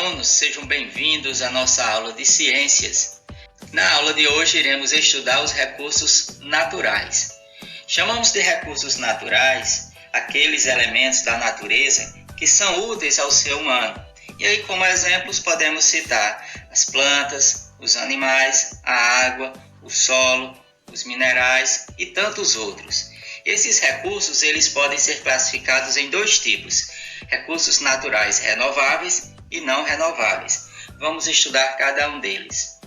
alunos, sejam bem-vindos à nossa aula de ciências. Na aula de hoje iremos estudar os recursos naturais. Chamamos de recursos naturais aqueles elementos da natureza que são úteis ao ser humano. E aí, como exemplos, podemos citar as plantas, os animais, a água, o solo, os minerais e tantos outros. Esses recursos eles podem ser classificados em dois tipos: recursos naturais renováveis e não renováveis. Vamos estudar cada um deles.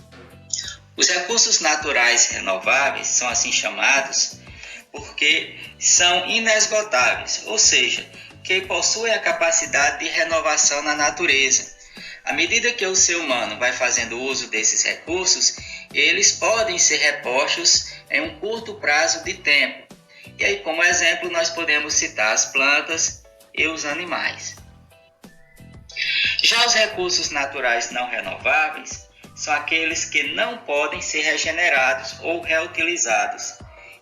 Os recursos naturais renováveis são assim chamados porque são inesgotáveis, ou seja, que possuem a capacidade de renovação na natureza. À medida que o ser humano vai fazendo uso desses recursos, eles podem ser repostos em um curto prazo de tempo. E aí, como exemplo, nós podemos citar as plantas e os animais. Já os recursos naturais não renováveis são aqueles que não podem ser regenerados ou reutilizados.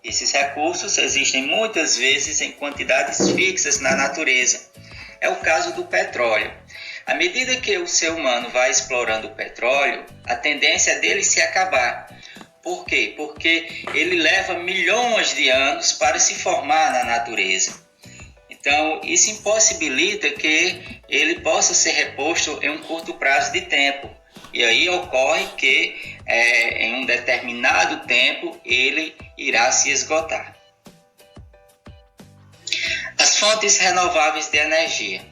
Esses recursos existem muitas vezes em quantidades fixas na natureza. É o caso do petróleo. À medida que o ser humano vai explorando o petróleo, a tendência é dele se acabar. Por quê? Porque ele leva milhões de anos para se formar na natureza. Então, isso impossibilita que ele possa ser reposto em um curto prazo de tempo. E aí ocorre que em um determinado tempo ele irá se esgotar. As fontes renováveis de energia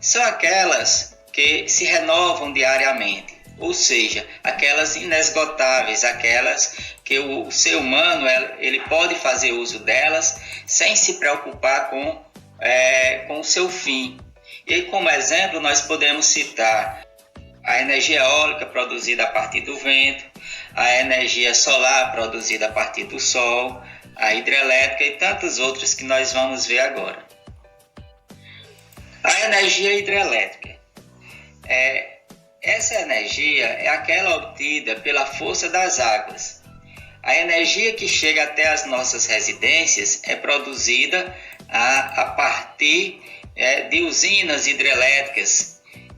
são aquelas que se renovam diariamente, ou seja, aquelas inesgotáveis, aquelas que o ser humano ele pode fazer uso delas sem se preocupar com o seu fim. E aí, como exemplo, nós podemos citar a energia eólica produzida a partir do vento, a energia solar produzida a partir do sol, a hidrelétrica e tantos outros que nós vamos ver agora. A energia hidrelétrica. Essa energia é aquela obtida pela força das águas. A energia que chega até as nossas residências é produzida a partir de usinas hidrelétricas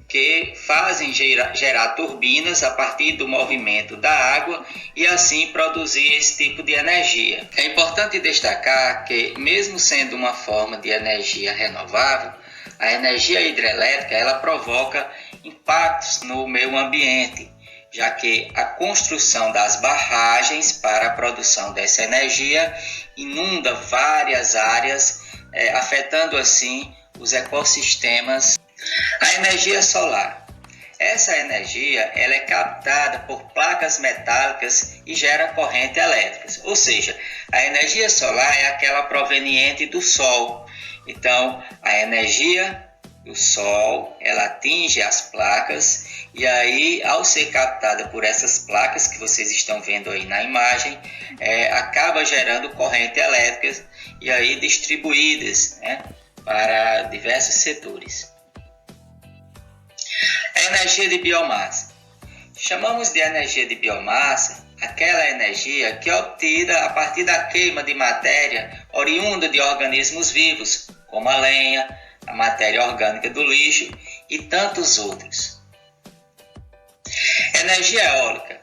que fazem gerar turbinas a partir do movimento da água e assim produzir esse tipo de energia. É importante destacar que, mesmo sendo uma forma de energia renovável, a energia hidrelétrica ela provoca impactos no meio ambiente, já que a construção das barragens para a produção dessa energia inunda várias áreas, afetando assim os ecossistemas. A energia solar. Essa energia ela é captada por placas metálicas e gera corrente elétrica. Ou seja, a energia solar é aquela proveniente do Sol. Então, a energia do Sol ela atinge as placas e aí, ao ser captada por essas placas que vocês estão vendo aí na imagem, acaba gerando corrente elétrica e aí distribuídas para diversos setores. A energia de biomassa. Chamamos de energia de biomassa aquela energia que é obtida a partir da queima de matéria oriunda de organismos vivos, como a lenha, a matéria orgânica do lixo e tantos outros. Energia eólica.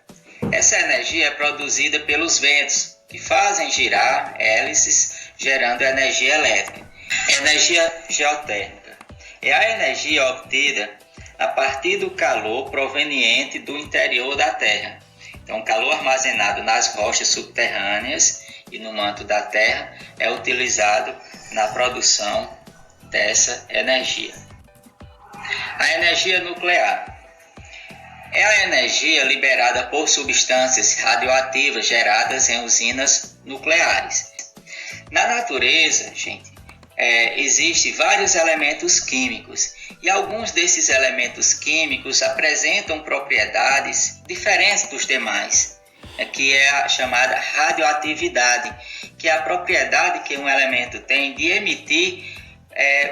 Essa energia é produzida pelos ventos, que fazem girar hélices, gerando energia elétrica. Energia geotérmica. É a energia obtida a partir do calor proveniente do interior da Terra. Então, o calor armazenado nas rochas subterrâneas e no manto da Terra é utilizado na produção dessa energia. A energia nuclear é a energia liberada por substâncias radioativas geradas em usinas nucleares. Na natureza, existem vários elementos químicos e alguns desses elementos químicos apresentam propriedades diferentes dos demais, que é a chamada radioatividade, que é a propriedade que um elemento tem de emitir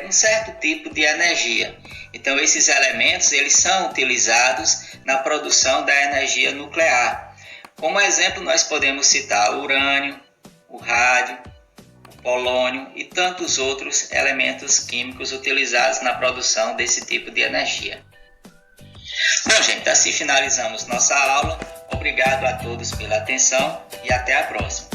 um certo tipo de energia. Então, esses elementos eles são utilizados na produção da energia nuclear. Como exemplo, nós podemos citar o urânio, o rádio, polônio e tantos outros elementos químicos utilizados na produção desse tipo de energia. Bom, gente, assim finalizamos nossa aula. Obrigado a todos pela atenção e até a próxima.